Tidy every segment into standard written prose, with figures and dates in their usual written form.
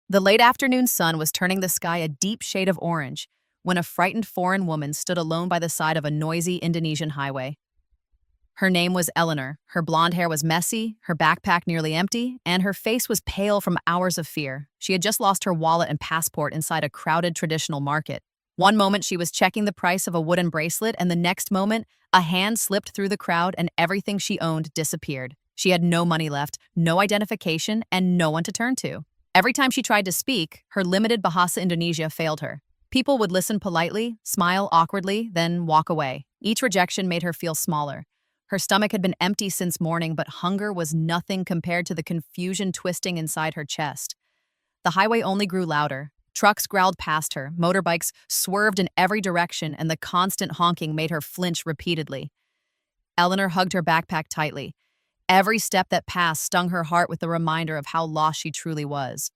The late afternoon sun was turning the sky a deep shade of orange when a frightened foreign woman stood alone by the side of a noisy Indonesian highway. Her name was Eleanor. Her blonde hair was messy, her backpack nearly empty, and her face was pale from hours of fear. She had just lost her wallet and passport inside a crowded traditional market. One moment she was checking the price of a wooden bracelet, and the next moment, a hand slipped through the crowd and everything she owned disappeared. She had no money left, no identification, and no one to turn to. Every time she tried to speak, her limited Bahasa Indonesia failed her. People would listen politely, smile awkwardly, then walk away. Each rejection made her feel smaller. Her stomach had been empty since morning, but hunger was nothing compared to the confusion twisting inside her chest. The highway only grew louder. Trucks growled past her, motorbikes swerved in every direction, and the constant honking made her flinch repeatedly. Eleanor hugged her backpack tightly. Every step that passed stung her heart with the reminder of how lost she truly was.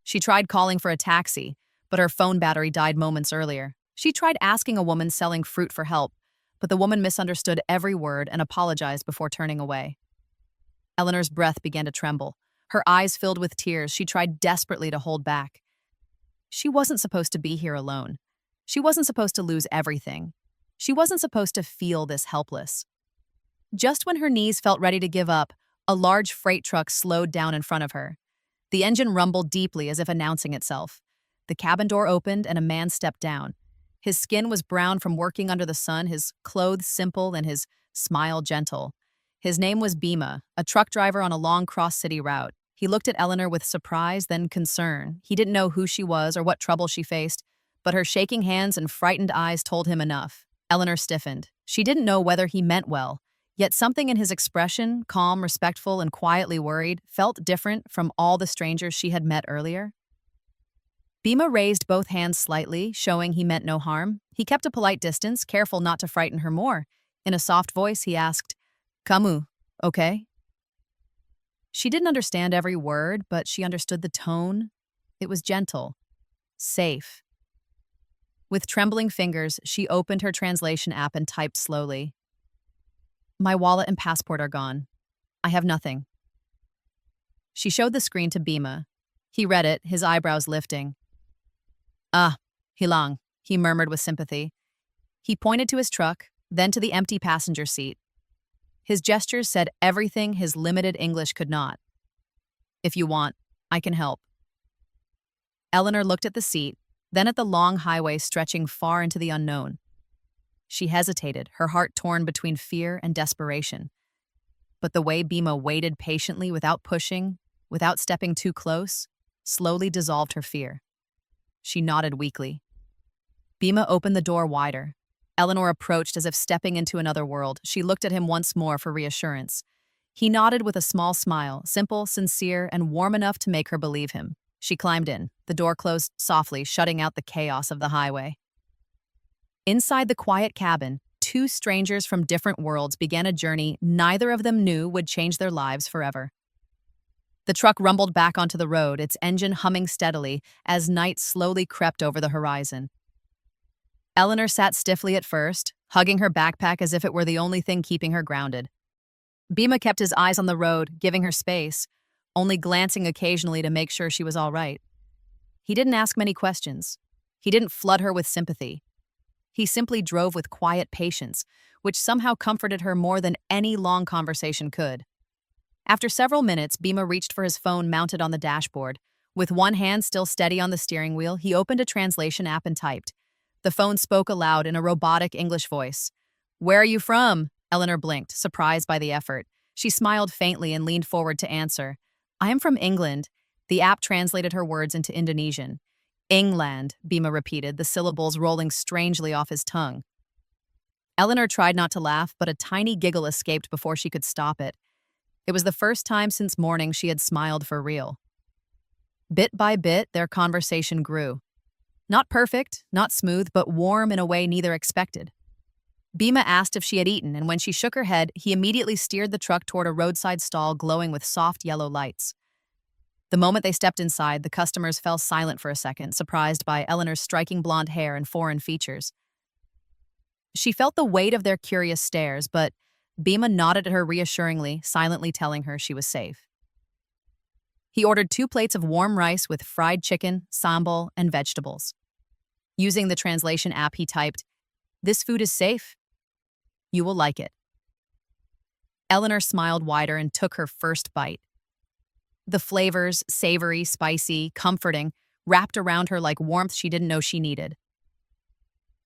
She tried calling for a taxi, but her phone battery died moments earlier. She tried asking a woman selling fruit for help, but the woman misunderstood every word and apologized before turning away. Eleanor's breath began to tremble. Her eyes filled with tears. She tried desperately to hold back. She wasn't supposed to be here alone. She wasn't supposed to lose everything. She wasn't supposed to feel this helpless. Just when her knees felt ready to give up, a large freight truck slowed down in front of her. The engine rumbled deeply as if announcing itself. The cabin door opened and a man stepped down. His skin was brown from working under the sun, his clothes simple and his smile gentle. His name was Bima, a truck driver on a long cross-city route. He looked at Eleanor with surprise, then concern. He didn't know who she was or what trouble she faced, but her shaking hands and frightened eyes told him enough. Eleanor stiffened. She didn't know whether he meant well, yet something in his expression, calm, respectful, and quietly worried, felt different from all the strangers she had met earlier. Bima raised both hands slightly, showing he meant no harm. He kept a polite distance, careful not to frighten her more. In a soft voice, he asked, "Kamu, okay?" She didn't understand every word, but she understood the tone. It was gentle, safe. With trembling fingers, she opened her translation app and typed slowly, "My wallet and passport are gone. I have nothing." She showed the screen to Bima. He read it, his eyebrows lifting. "Ah, hilang," he murmured with sympathy. He pointed to his truck, then to the empty passenger seat. His gestures said everything his limited English could not. "If you want, I can help." Eleanor looked at the seat, then at the long highway stretching far into the unknown. She hesitated, her heart torn between fear and desperation. But the way Bima waited patiently without pushing, without stepping too close, slowly dissolved her fear. She nodded weakly. Bima opened the door wider. Eleanor approached as if stepping into another world. She looked at him once more for reassurance. He nodded with a small smile, simple, sincere, and warm enough to make her believe him. She climbed in. The door closed softly, shutting out the chaos of the highway. Inside the quiet cabin, two strangers from different worlds began a journey neither of them knew would change their lives forever. The truck rumbled back onto the road, its engine humming steadily as night slowly crept over the horizon. Eleanor sat stiffly at first, hugging her backpack as if it were the only thing keeping her grounded. Bima kept his eyes on the road, giving her space, only glancing occasionally to make sure she was all right. He didn't ask many questions. He didn't flood her with sympathy. He simply drove with quiet patience, which somehow comforted her more than any long conversation could. After several minutes, Bima reached for his phone mounted on the dashboard. With one hand still steady on the steering wheel, he opened a translation app and typed. The phone spoke aloud in a robotic English voice. "Where are you from?" Eleanor blinked, surprised by the effort. She smiled faintly and leaned forward to answer. "I am from England." The app translated her words into Indonesian. "England," Bima repeated, the syllables rolling strangely off his tongue. Eleanor tried not to laugh, but a tiny giggle escaped before she could stop it. It was the first time since morning she had smiled for real. Bit by bit, their conversation grew. Not perfect, not smooth, but warm in a way neither expected. Bima asked if she had eaten, and when she shook her head, he immediately steered the truck toward a roadside stall glowing with soft yellow lights. The moment they stepped inside, the customers fell silent for a second, surprised by Eleanor's striking blonde hair and foreign features. She felt the weight of their curious stares, but Bima nodded at her reassuringly, silently telling her she was safe. He ordered 2 plates of warm rice with fried chicken, sambal, and vegetables. Using the translation app, he typed, "This food is safe. You will like it." Eleanor smiled wider and took her first bite. The flavors, savory, spicy, comforting, wrapped around her like warmth she didn't know she needed.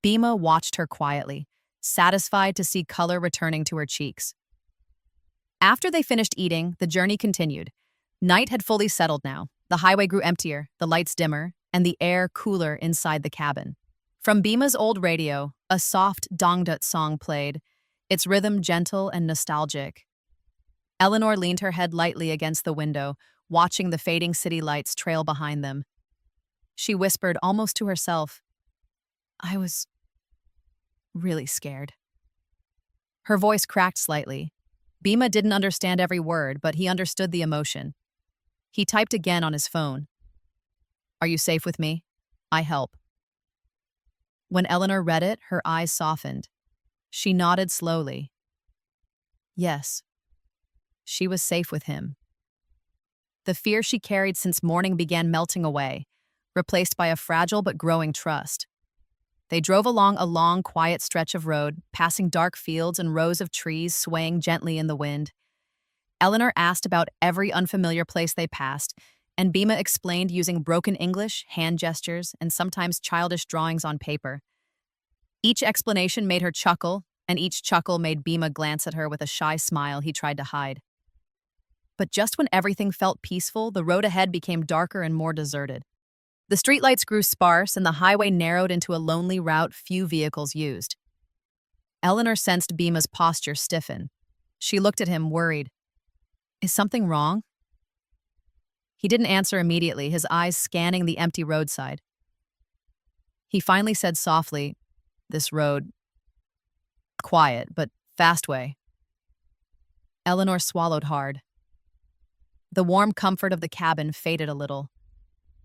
Bima watched her quietly, satisfied to see color returning to her cheeks. After they finished eating, the journey continued. Night had fully settled now. The highway grew emptier, the lights dimmer, and the air cooler inside the cabin. From Bima's old radio, a soft dangdut song played, its rhythm gentle and nostalgic. Eleanor leaned her head lightly against the window, watching the fading city lights trail behind them. She whispered almost to herself, "I was really scared." Her voice cracked slightly. Bima didn't understand every word, but he understood the emotion. He typed again on his phone. "Are you safe with me? I help." When Eleanor read it, her eyes softened. She nodded slowly. Yes, she was safe with him. The fear she carried since morning began melting away, replaced by a fragile but growing trust. They drove along a long, quiet stretch of road, passing dark fields and rows of trees swaying gently in the wind. Eleanor asked about every unfamiliar place they passed, and Bima explained using broken English, hand gestures, and sometimes childish drawings on paper. Each explanation made her chuckle, and each chuckle made Bima glance at her with a shy smile he tried to hide. But just when everything felt peaceful, the road ahead became darker and more deserted. The streetlights grew sparse, and the highway narrowed into a lonely route few vehicles used. Eleanor sensed Bima's posture stiffen. She looked at him, worried. "Is something wrong?" He didn't answer immediately, his eyes scanning the empty roadside. He finally said softly, "This road, quiet, but fast way." Eleanor swallowed hard. The warm comfort of the cabin faded a little.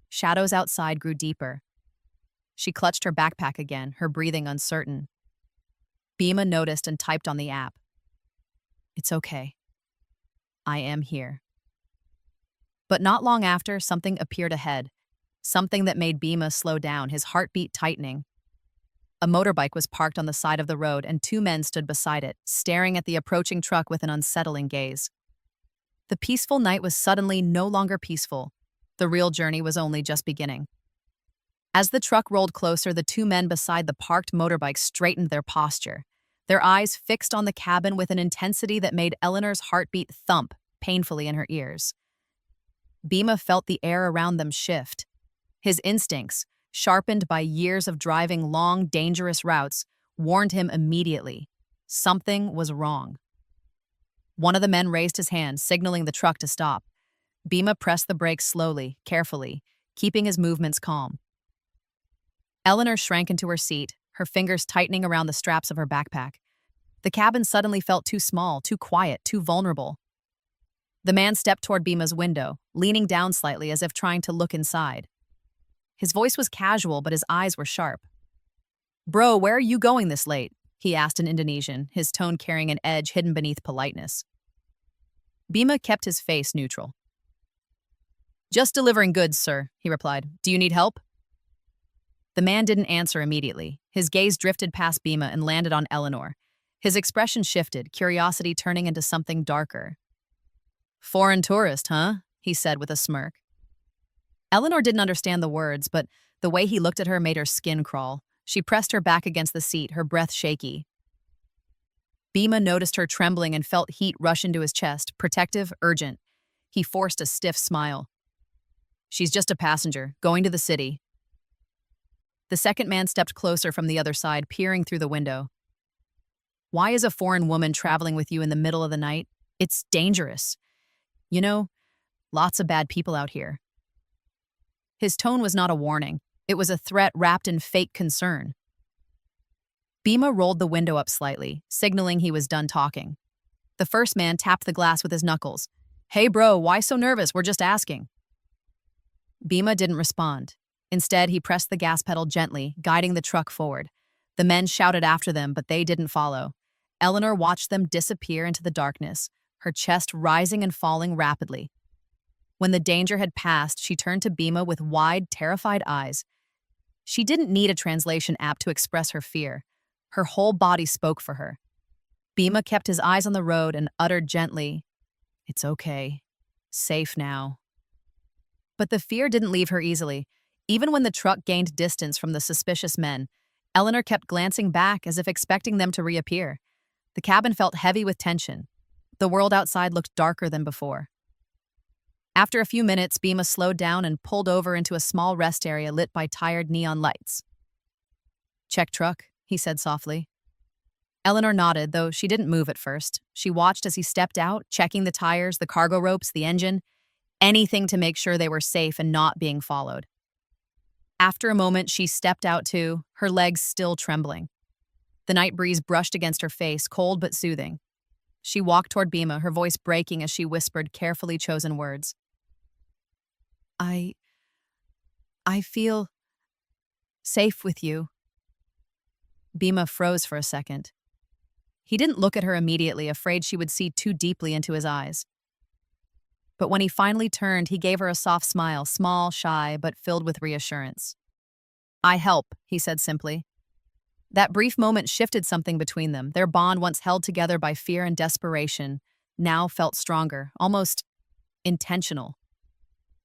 Shadows outside grew deeper. She clutched her backpack again, her breathing uncertain. Bima noticed and typed on the app. "It's okay. I am here." But not long after, something appeared ahead. Something that made Bima slow down, his heartbeat tightening. A motorbike was parked on the side of the road, and 2 men stood beside it, staring at the approaching truck with an unsettling gaze. The peaceful night was suddenly no longer peaceful. The real journey was only just beginning. As the truck rolled closer, the 2 men beside the parked motorbike straightened their posture, their eyes fixed on the cabin with an intensity that made Eleanor's heartbeat thump painfully in her ears. Bima felt the air around them shift. His instincts, sharpened by years of driving long, dangerous routes, warned him immediately. Something was wrong. One of the men raised his hand, signaling the truck to stop. Bima pressed the brakes slowly, carefully, keeping his movements calm. Eleanor shrank into her seat, her fingers tightening around the straps of her backpack. The cabin suddenly felt too small, too quiet, too vulnerable. The man stepped toward Bima's window, leaning down slightly as if trying to look inside. His voice was casual, but his eyes were sharp. "Bro, where are you going this late?" he asked in Indonesian, his tone carrying an edge hidden beneath politeness. Bima kept his face neutral. "Just delivering goods, sir," he replied. "Do you need help?" The man didn't answer immediately. His gaze drifted past Bima and landed on Eleanor. His expression shifted, curiosity turning into something darker. "Foreign tourist, huh?" he said with a smirk. Eleanor didn't understand the words, but the way he looked at her made her skin crawl. She pressed her back against the seat, her breath shaky. Bima noticed her trembling and felt heat rush into his chest, protective, urgent. He forced a stiff smile. "She's just a passenger, going to the city." The second man stepped closer from the other side, peering through the window. "Why is a foreign woman traveling with you in the middle of the night? It's dangerous. You know, lots of bad people out here." His tone was not a warning. It was a threat wrapped in fake concern. Bima rolled the window up slightly, signaling he was done talking. The first man tapped the glass with his knuckles. "Hey bro, why so nervous? We're just asking." Bima didn't respond. Instead, he pressed the gas pedal gently, guiding the truck forward. The men shouted after them, but they didn't follow. Eleanor watched them disappear into the darkness, her chest rising and falling rapidly. When the danger had passed, she turned to Bhima with wide, terrified eyes. She didn't need a translation app to express her fear. Her whole body spoke for her. Bhima kept his eyes on the road and uttered gently, "It's okay. Safe now." But the fear didn't leave her easily. Even when the truck gained distance from the suspicious men, Eleanor kept glancing back as if expecting them to reappear. The cabin felt heavy with tension. The world outside looked darker than before. After a few minutes, Bhima slowed down and pulled over into a small rest area lit by tired neon lights. "Check truck," he said softly. Eleanor nodded, though she didn't move at first. She watched as he stepped out, checking the tires, the cargo ropes, the engine, anything to make sure they were safe and not being followed. After a moment, she stepped out too, her legs still trembling. The night breeze brushed against her face, cold but soothing. She walked toward Bhima, her voice breaking as she whispered carefully chosen words. I feel safe with you." Bhima froze for a second. He didn't look at her immediately, afraid she would see too deeply into his eyes. But when he finally turned, he gave her a soft smile, small, shy, but filled with reassurance. "I help," he said simply. That brief moment shifted something between them. Their bond, once held together by fear and desperation, now felt stronger, almost intentional.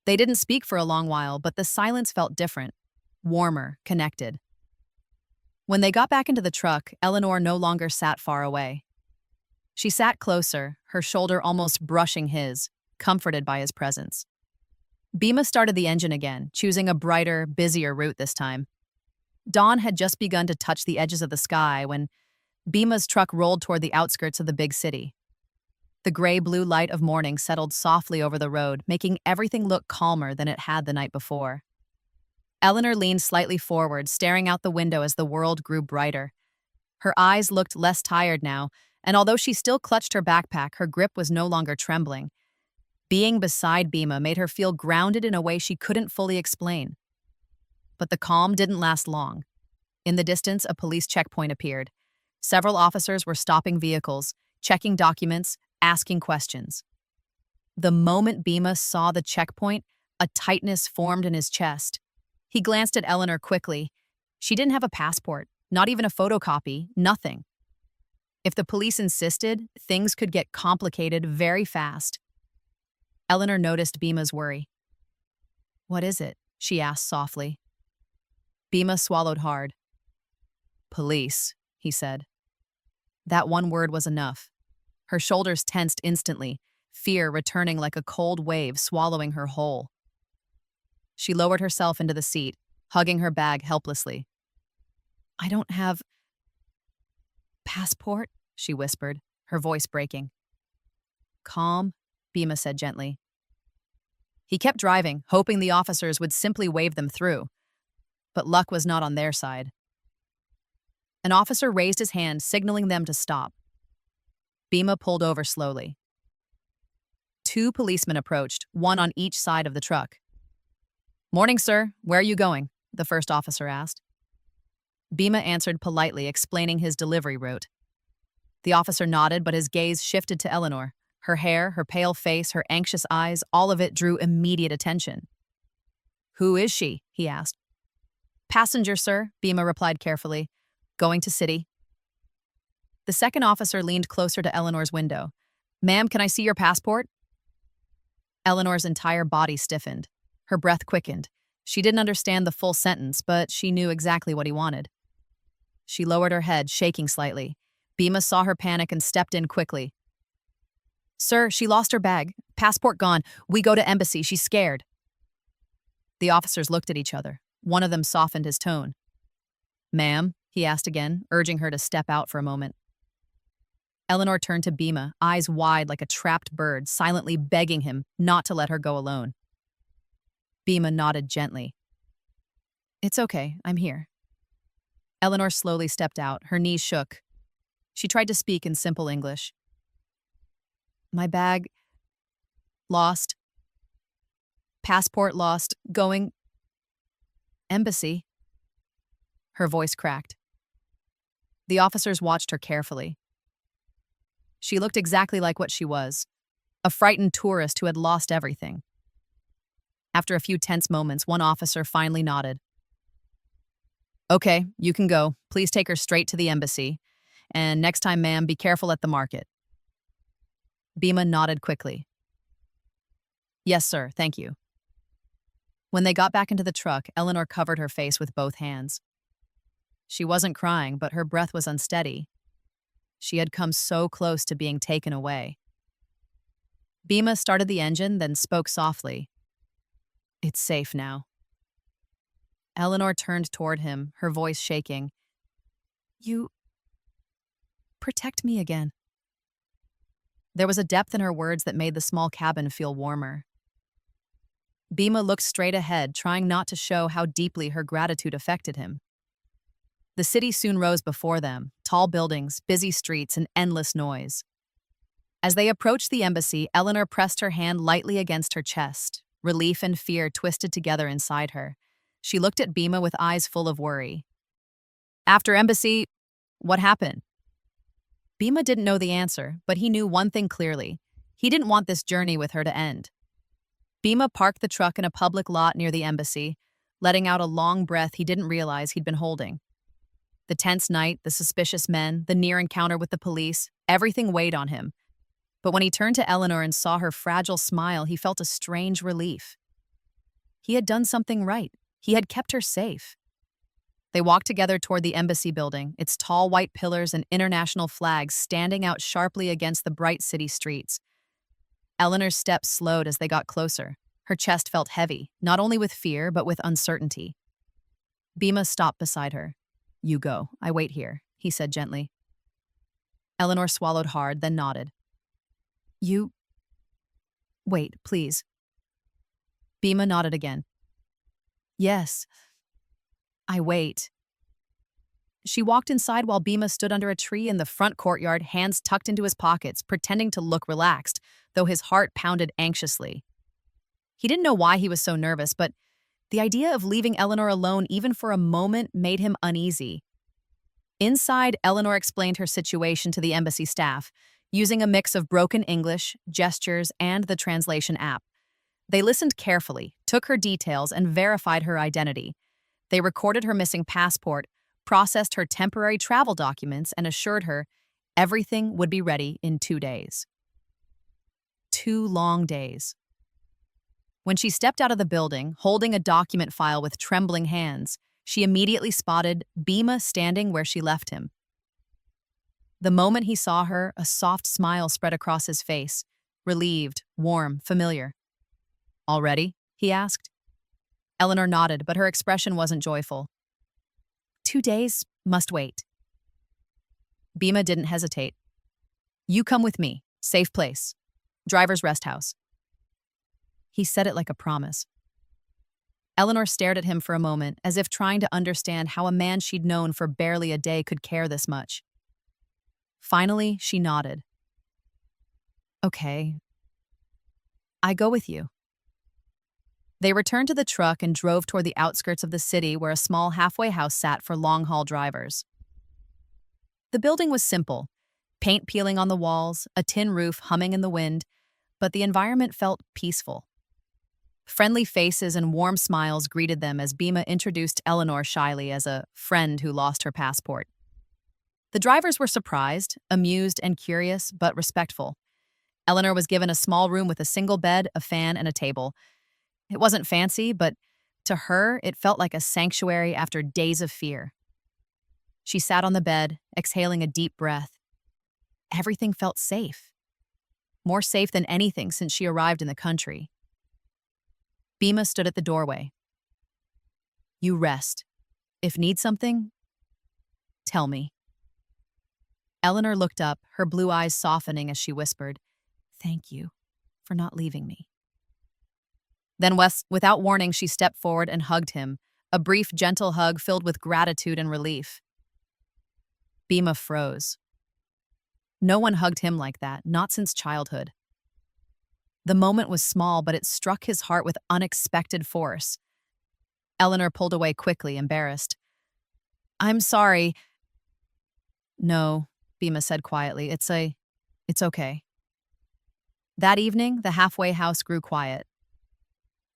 They didn't speak for a long while, but the silence felt different, warmer, connected. When they got back into the truck, Eleanor no longer sat far away. She sat closer, her shoulder almost brushing his, comforted by his presence. Bhima started the engine again, choosing a brighter, busier route this time. Dawn had just begun to touch the edges of the sky when Bhima's truck rolled toward the outskirts of the big city. The gray-blue light of morning settled softly over the road, making everything look calmer than it had the night before. Eleanor leaned slightly forward, staring out the window as the world grew brighter. Her eyes looked less tired now, and although she still clutched her backpack, her grip was no longer trembling. Being beside Bhima made her feel grounded in a way she couldn't fully explain. But the calm didn't last long. In the distance, a police checkpoint appeared. Several officers were stopping vehicles, checking documents, asking questions. The moment Bhima saw the checkpoint, a tightness formed in his chest. He glanced at Eleanor quickly. She didn't have a passport, not even a photocopy, nothing. If the police insisted, things could get complicated very fast. Eleanor noticed Bhima's worry. "What is it?" she asked softly. Bhima swallowed hard. "Police," he said. That one word was enough. Her shoulders tensed instantly, fear returning like a cold wave swallowing her whole. She lowered herself into the seat, hugging her bag helplessly. "I don't have passport," she whispered, her voice breaking. "Calm," Bhima said gently. He kept driving, hoping the officers would simply wave them through. But luck was not on their side. An officer raised his hand, signaling them to stop. Bhima pulled over slowly. Two policemen approached, one on each side of the truck. "Morning, sir. Where are you going?" the first officer asked. Bhima answered politely, explaining his delivery route. The officer nodded, but his gaze shifted to Eleanor. Her hair, her pale face, her anxious eyes, all of it drew immediate attention. "Who is she?" he asked. "Passenger, sir," Bhima replied carefully. "Going to city." The second officer leaned closer to Eleanor's window. "Ma'am, can I see your passport?" Eleanor's entire body stiffened. Her breath quickened. She didn't understand the full sentence, but she knew exactly what he wanted. She lowered her head, shaking slightly. Bhima saw her panic and stepped in quickly. "Sir, she lost her bag. Passport gone. We go to embassy. She's scared." The officers looked at each other. One of them softened his tone. "Ma'am?" he asked again, urging her to step out for a moment. Eleanor turned to Bhima, eyes wide like a trapped bird, silently begging him not to let her go alone. Bhima nodded gently. "It's okay, I'm here." Eleanor slowly stepped out, her knees shook. She tried to speak in simple English. "My bag lost. Passport lost. Going embassy." Her voice cracked. The officers watched her carefully. She looked exactly like what she was, a frightened tourist who had lost everything. After a few tense moments, one officer finally nodded. Okay, you can go. Please take her straight to the embassy. And next time, ma'am, be careful at the market. Bhima nodded quickly. Yes, sir, thank you. When they got back into the truck, Eleanor covered her face with both hands. She wasn't crying, but her breath was unsteady. She had come so close to being taken away. Bhima started the engine, then spoke softly. It's safe now. Eleanor turned toward him, her voice shaking. You protect me again. There was a depth in her words that made the small cabin feel warmer. Bhima looked straight ahead, trying not to show how deeply her gratitude affected him. The city soon rose before them, tall buildings, busy streets, and endless noise. As they approached the embassy, Eleanor pressed her hand lightly against her chest. Relief and fear twisted together inside her. She looked at Bhima with eyes full of worry. After embassy, what happened? Bhima didn't know the answer, but he knew one thing clearly. He didn't want this journey with her to end. Bhima parked the truck in a public lot near the embassy, letting out a long breath he didn't realize he'd been holding. The tense night, the suspicious men, the near encounter with the police, everything weighed on him. But when he turned to Eleanor and saw her fragile smile, he felt a strange relief. He had done something right. He had kept her safe. They walked together toward the embassy building, its tall white pillars and international flags standing out sharply against the bright city streets. Eleanor's steps slowed as they got closer. Her chest felt heavy, not only with fear, but with uncertainty. Bhima stopped beside her. You go. I wait here, he said gently. Eleanor swallowed hard, then nodded. You... Wait, please. Bhima nodded again. Yes. I wait. She walked inside while Bhima stood under a tree in the front courtyard, hands tucked into his pockets, pretending to look relaxed, though his heart pounded anxiously. He didn't know why he was so nervous, but the idea of leaving Eleanor alone even for a moment made him uneasy. Inside, Eleanor explained her situation to the embassy staff, using a mix of broken English, gestures, and the translation app. They listened carefully, took her details, and verified her identity. They recorded her missing passport, processed her temporary travel documents, and assured her everything would be ready in 2 days. 2 long days. When she stepped out of the building, holding a document file with trembling hands, she immediately spotted Bhima standing where she left him. The moment he saw her, a soft smile spread across his face, relieved, warm, familiar. All ready? He asked. Eleanor nodded, but her expression wasn't joyful. 2 days must wait. Bhima didn't hesitate. You come with me. Safe place. Driver's rest house. He said it like a promise. Eleanor stared at him for a moment, as if trying to understand how a man she'd known for barely a day could care this much. Finally, she nodded. Okay. I go with you. They returned to the truck and drove toward the outskirts of the city where a small halfway house sat for long-haul drivers. The building was simple, paint peeling on the walls, a tin roof humming in the wind, but the environment felt peaceful. Friendly faces and warm smiles greeted them as Bhima introduced Eleanor shyly as a friend who lost her passport. The drivers were surprised, amused, and curious, but respectful. Eleanor was given a small room with a single bed, a fan, and a table. It wasn't fancy, but to her, it felt like a sanctuary after days of fear. She sat on the bed, exhaling a deep breath. Everything felt safe. More safe than anything since she arrived in the country. Bhima stood at the doorway. You rest. If need something, tell me. Eleanor looked up, her blue eyes softening as she whispered, Thank you for not leaving me. Then, without warning, she stepped forward and hugged him, a brief, gentle hug filled with gratitude and relief. Bhima froze. No one hugged him like that, not since childhood. The moment was small, but it struck his heart with unexpected force. Eleanor pulled away quickly, embarrassed. I'm sorry. No, Bhima said quietly. It's okay. That evening, the halfway house grew quiet.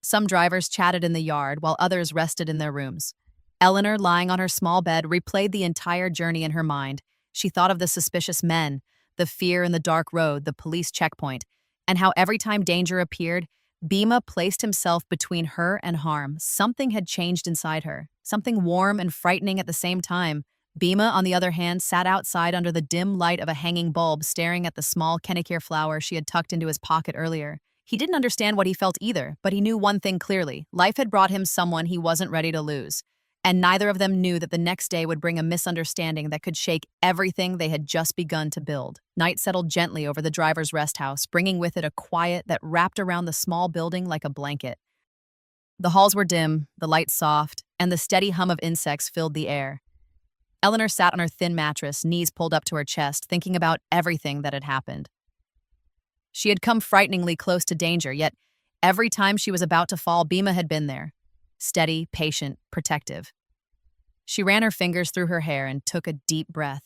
Some drivers chatted in the yard while others rested in their rooms. Eleanor, lying on her small bed, replayed the entire journey in her mind. She thought of the suspicious men, the fear in the dark road, the police checkpoint, and how every time danger appeared, Bhima placed himself between her and harm. Something had changed inside her, something warm and frightening at the same time. Bhima, on the other hand, sat outside under the dim light of a hanging bulb, staring at the small Kenikir flower she had tucked into his pocket earlier. He didn't understand what he felt either, but he knew one thing clearly. Life had brought him someone he wasn't ready to lose. And neither of them knew that the next day would bring a misunderstanding that could shake everything they had just begun to build. Night settled gently over the driver's rest house, bringing with it a quiet that wrapped around the small building like a blanket. The halls were dim, the lights soft, and the steady hum of insects filled the air. Eleanor sat on her thin mattress, knees pulled up to her chest, thinking about everything that had happened. She had come frighteningly close to danger, yet every time she was about to fall, Bhima had been there. Steady, patient, protective. She ran her fingers through her hair and took a deep breath.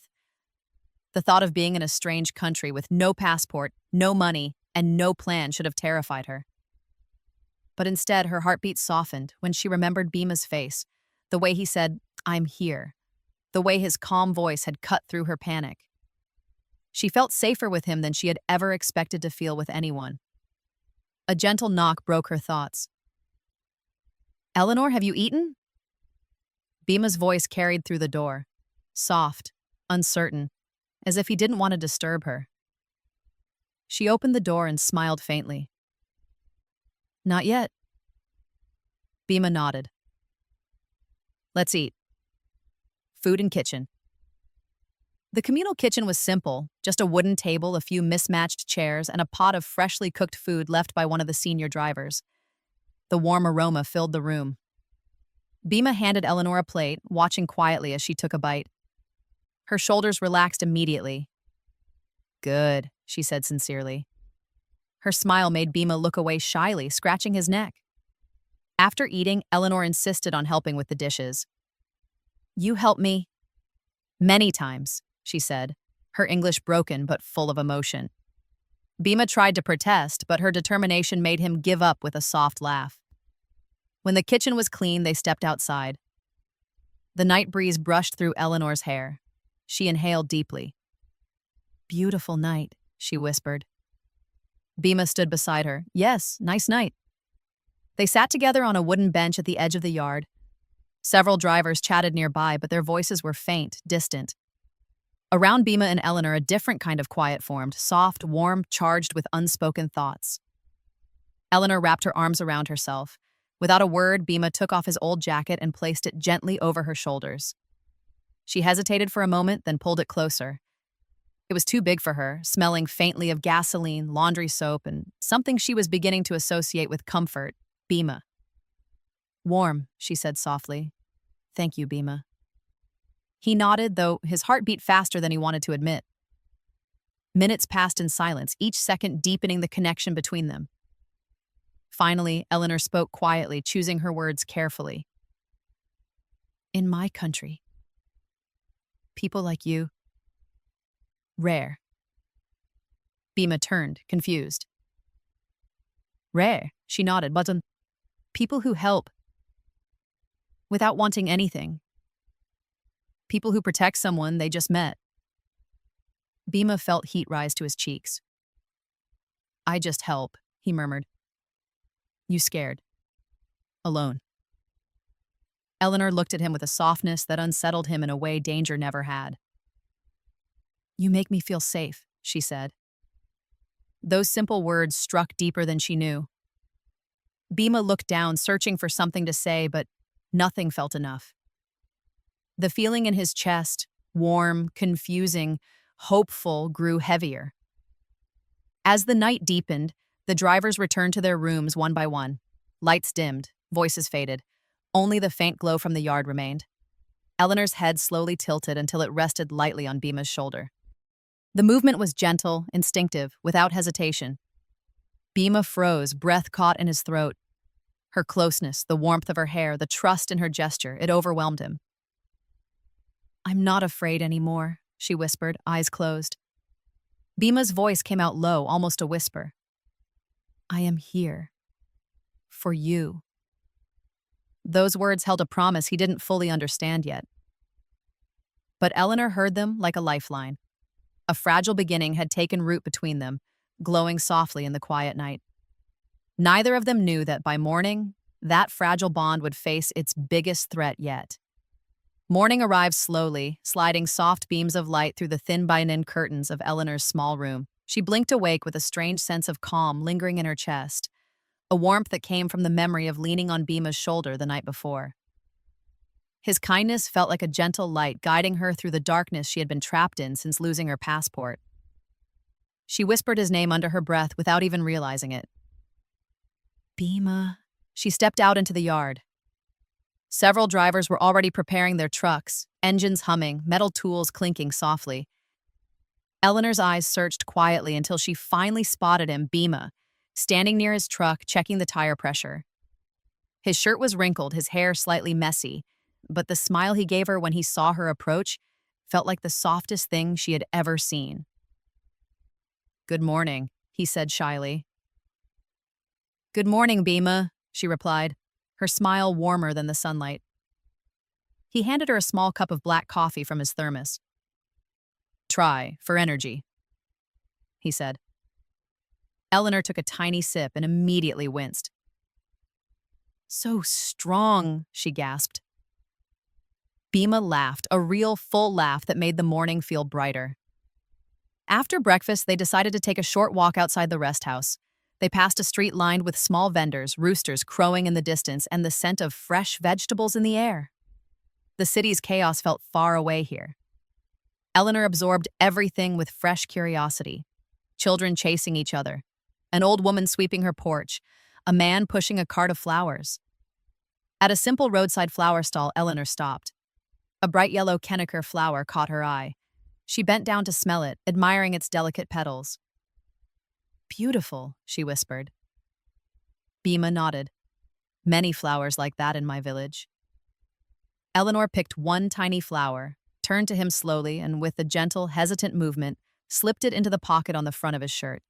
The thought of being in a strange country with no passport, no money, and no plan should have terrified her. But instead, her heartbeat softened when she remembered Bhima's face, the way he said, "I'm here," the way his calm voice had cut through her panic. She felt safer with him than she had ever expected to feel with anyone. A gentle knock broke her thoughts. "Eleanor, have you eaten?" Bhima's voice carried through the door, soft, uncertain, as if he didn't want to disturb her. She opened the door and smiled faintly. "Not yet." Bhima nodded. "Let's eat." Food and kitchen. The communal kitchen was simple, just a wooden table, a few mismatched chairs, and a pot of freshly cooked food left by one of the senior drivers. The warm aroma filled the room. Bhima handed Eleanor a plate, watching quietly as she took a bite. Her shoulders relaxed immediately. "Good," she said sincerely. Her smile made Bhima look away shyly, scratching his neck. After eating, Eleanor insisted on helping with the dishes. "You helped me." "Many times," she said, her English broken but full of emotion. Bhima tried to protest, but her determination made him give up with a soft laugh. When the kitchen was clean, they stepped outside. The night breeze brushed through Eleanor's hair. She inhaled deeply. "Beautiful night," she whispered. Bhima stood beside her. "Yes, nice night." They sat together on a wooden bench at the edge of the yard. Several drivers chatted nearby, but their voices were faint, distant. Around Bhima and Eleanor, a different kind of quiet formed, soft, warm, charged with unspoken thoughts. Eleanor wrapped her arms around herself. Without a word, Bhima took off his old jacket and placed it gently over her shoulders. She hesitated for a moment, then pulled it closer. It was too big for her, smelling faintly of gasoline, laundry soap, and something she was beginning to associate with comfort, Bhima. "Warm," she said softly. "Thank you, Bhima." He nodded, though his heart beat faster than he wanted to admit. Minutes passed in silence, each second deepening the connection between them. Finally, Eleanor spoke quietly, choosing her words carefully. "In my country, people like you, rare." Bhima turned, confused. "Rare," she nodded, but people who help without wanting anything. People who protect someone they just met." Bhima felt heat rise to his cheeks. "I just help," he murmured. "You scared. Alone." Eleanor looked at him with a softness that unsettled him in a way danger never had. "You make me feel safe," she said. Those simple words struck deeper than she knew. Bhima looked down, searching for something to say, but nothing felt enough. The feeling in his chest, warm, confusing, hopeful, grew heavier. As the night deepened, the drivers returned to their rooms one by one. Lights dimmed, voices faded. Only the faint glow from the yard remained. Eleanor's head slowly tilted until it rested lightly on Bhima's shoulder. The movement was gentle, instinctive, without hesitation. Bhima froze, breath caught in his throat. Her closeness, the warmth of her hair, the trust in her gesture, it overwhelmed him. "I'm not afraid anymore," she whispered, eyes closed. Bhima's voice came out low, almost a whisper. "I am here." For you. Those words held a promise he didn't fully understand yet. But Eleanor heard them like a lifeline. A fragile beginning had taken root between them, glowing softly in the quiet night. Neither of them knew that by morning, that fragile bond would face its biggest threat yet. Morning arrived slowly, sliding soft beams of light through the thin by-in curtains of Eleanor's small room. She blinked awake with a strange sense of calm lingering in her chest, a warmth that came from the memory of leaning on Bima's shoulder the night before. His kindness felt like a gentle light guiding her through the darkness she had been trapped in since losing her passport. She whispered his name under her breath without even realizing it. Bima. She stepped out into the yard. Several drivers were already preparing their trucks, engines humming, metal tools clinking softly. Eleanor's eyes searched quietly until she finally spotted him, Bima, standing near his truck, checking the tire pressure. His shirt was wrinkled, his hair slightly messy, but the smile he gave her when he saw her approach felt like the softest thing she had ever seen. "Good morning," he said shyly. "Good morning, Bima," she replied, her smile warmer than the sunlight. He handed her a small cup of black coffee from his thermos. "Try, for energy," he said. Eleanor took a tiny sip and immediately winced. "So strong," she gasped. Bima laughed, a real full laugh that made the morning feel brighter. After breakfast, they decided to take a short walk outside the rest house. They passed a street lined with small vendors, roosters crowing in the distance, and the scent of fresh vegetables in the air. The city's chaos felt far away here. Eleanor absorbed everything with fresh curiosity. Children chasing each other, an old woman sweeping her porch, a man pushing a cart of flowers. At a simple roadside flower stall, Eleanor stopped. A bright yellow Kenneker flower caught her eye. She bent down to smell it, admiring its delicate petals. "Beautiful," she whispered. Bima nodded. "Many flowers like that in my village." Eleanor picked one tiny flower, turned to him slowly, and with a gentle, hesitant movement, slipped it into the pocket on the front of his shirt.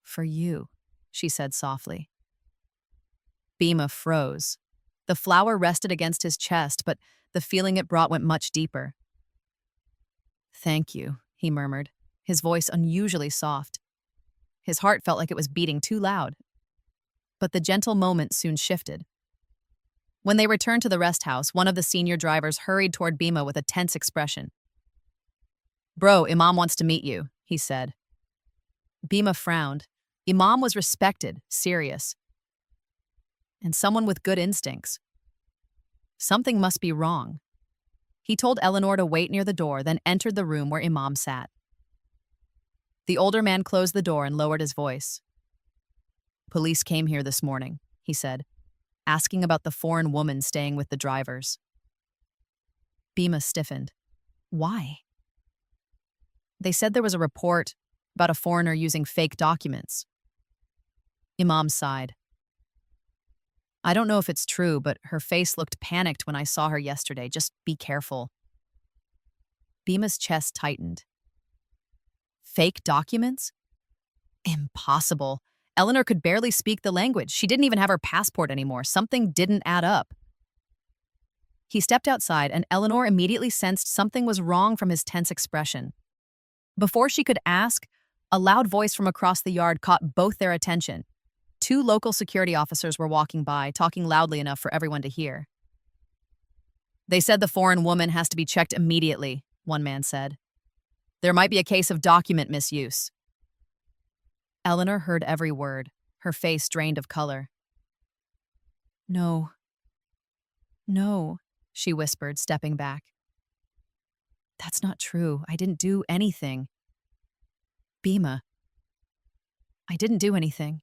"For you," she said softly. Bima froze. The flower rested against his chest, but the feeling it brought went much deeper. "Thank you," he murmured, his voice unusually soft. His heart felt like it was beating too loud. But the gentle moment soon shifted. When they returned to the rest house, one of the senior drivers hurried toward Bima with a tense expression. "Bro, Imam wants to meet you," he said. Bima frowned. Imam was respected, serious, and someone with good instincts. Something must be wrong. He told Eleanor to wait near the door, then entered the room where Imam sat. The older man closed the door and lowered his voice. "Police came here this morning," he said, asking about the foreign woman staying with the drivers. Bima stiffened. "Why?" "They said there was a report about a foreigner using fake documents." Imam sighed. "I don't know if it's true, but her face looked panicked when I saw her yesterday. Just be careful." Bima's chest tightened. Fake documents? Impossible. Eleanor could barely speak the language. She didn't even have her passport anymore. Something didn't add up. He stepped outside, and Eleanor immediately sensed something was wrong from his tense expression. Before she could ask, a loud voice from across the yard caught both their attention. Two local security officers were walking by, talking loudly enough for everyone to hear. "They said the foreign woman has to be checked immediately," one man said. "There might be a case of document misuse." Eleanor heard every word, her face drained of color. No, she whispered, stepping back. "That's not true. I didn't do anything." "Bima, I didn't do anything."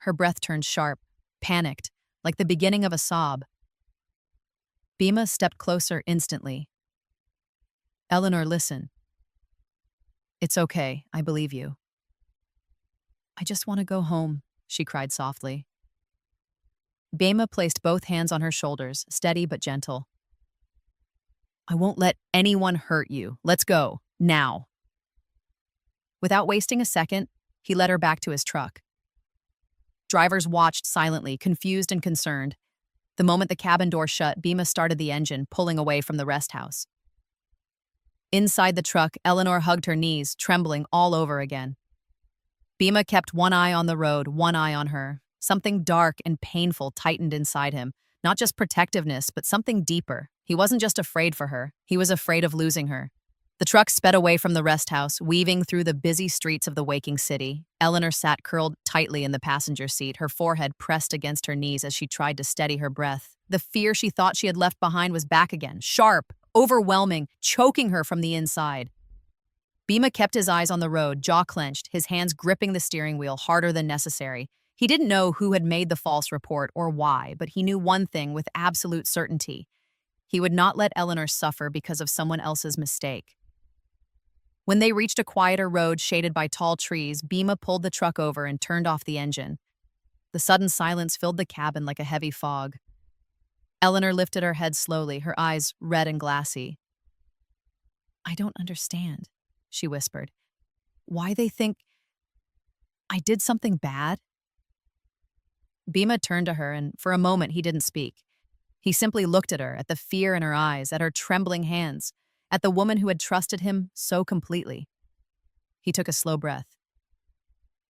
Her breath turned sharp, panicked, like the beginning of a sob. Bima stepped closer instantly. "Eleanor, listen. It's okay, I believe you." "I just want to go home," she cried softly. Bima placed both hands on her shoulders, steady but gentle. "I won't let anyone hurt you. Let's go, now." Without wasting a second, he led her back to his truck. Drivers watched silently, confused and concerned. The moment the cabin door shut, Bima started the engine, pulling away from the rest house. Inside the truck, Eleanor hugged her knees, trembling all over again. Bima kept one eye on the road, one eye on her. Something dark and painful tightened inside him. Not just protectiveness, but something deeper. He wasn't just afraid for her. He was afraid of losing her. The truck sped away from the rest house, weaving through the busy streets of the waking city. Eleanor sat curled tightly in the passenger seat, her forehead pressed against her knees as she tried to steady her breath. The fear she thought she had left behind was back again, sharp, overwhelming, choking her from the inside. Bima kept his eyes on the road, jaw clenched, his hands gripping the steering wheel harder than necessary. He didn't know who had made the false report or why, but he knew one thing with absolute certainty. He would not let Eleanor suffer because of someone else's mistake. When they reached a quieter road shaded by tall trees, Bima pulled the truck over and turned off the engine. The sudden silence filled the cabin like a heavy fog. Eleanor lifted her head slowly, her eyes red and glassy. "I don't understand," she whispered. "Why they think I did something bad?" Bima turned to her, and for a moment he didn't speak. He simply looked at her, at the fear in her eyes, at her trembling hands, at the woman who had trusted him so completely. He took a slow breath.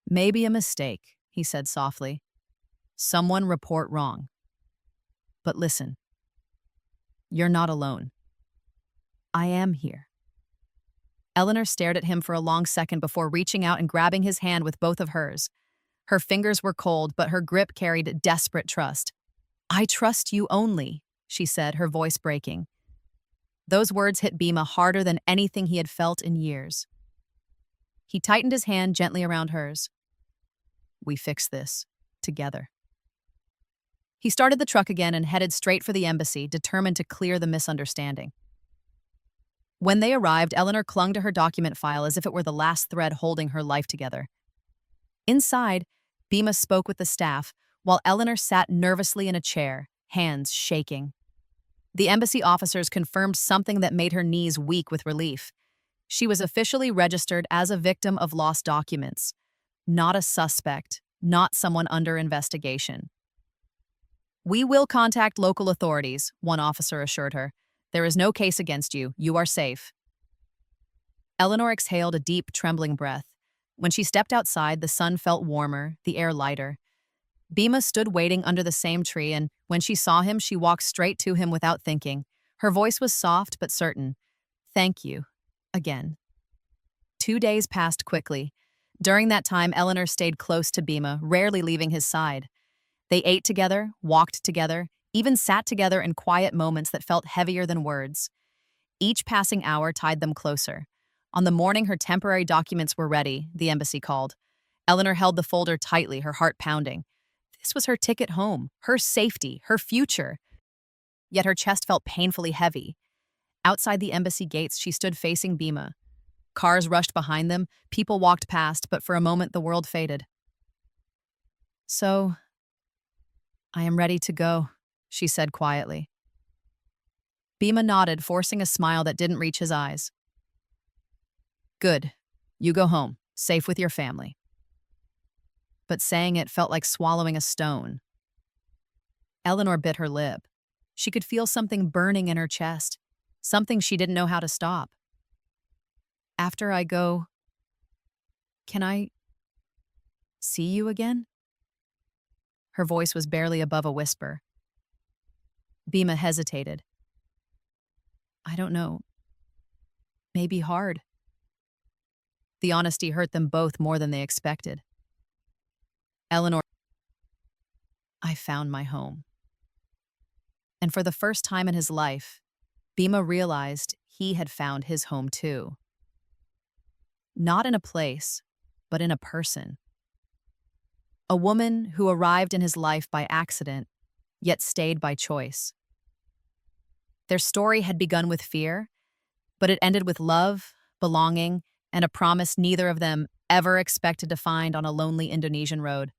"Maybe a mistake," he said softly. "Someone report wrong. But listen, you're not alone. I am here." Eleanor stared at him for a long second before reaching out and grabbing his hand with both of hers. Her fingers were cold, but her grip carried desperate trust. "I trust you only," she said, her voice breaking. Those words hit Bima harder than anything he had felt in years. He tightened his hand gently around hers. "We fix this together." He started the truck again and headed straight for the embassy, determined to clear the misunderstanding. When they arrived, Eleanor clung to her document file as if it were the last thread holding her life together. Inside, Bima spoke with the staff, while Eleanor sat nervously in a chair, hands shaking. The embassy officers confirmed something that made her knees weak with relief. She was officially registered as a victim of lost documents, not a suspect, not someone under investigation. "We will contact local authorities," one officer assured her. "There is no case against you. You are safe." Eleanor exhaled a deep, trembling breath. When she stepped outside, the sun felt warmer, the air lighter. Bima stood waiting under the same tree, and when she saw him, she walked straight to him without thinking. Her voice was soft but certain. "Thank you. Again." 2 days passed quickly. During that time, Eleanor stayed close to Bima, rarely leaving his side. They ate together, walked together, even sat together in quiet moments that felt heavier than words. Each passing hour tied them closer. On the morning her temporary documents were ready, the embassy called. Eleanor held the folder tightly, her heart pounding. This was her ticket home, her safety, her future. Yet her chest felt painfully heavy. Outside the embassy gates, she stood facing Bima. Cars rushed behind them, people walked past, but for a moment the world faded. "So, I am ready to go," she said quietly. Bima nodded, forcing a smile that didn't reach his eyes. "Good. You go home, safe with your family." But saying it felt like swallowing a stone. Eleanor bit her lip. She could feel something burning in her chest, something she didn't know how to stop. "After I go, can I see you again?" Her voice was barely above a whisper. Bima hesitated. "I don't know. Maybe hard." The honesty hurt them both more than they expected. Eleanor, "I found my home." And for the first time in his life, Bima realized he had found his home too. Not in a place, but in a person. A woman who arrived in his life by accident, yet stayed by choice. Their story had begun with fear, but it ended with love, belonging, and a promise neither of them ever expected to find on a lonely Indonesian road.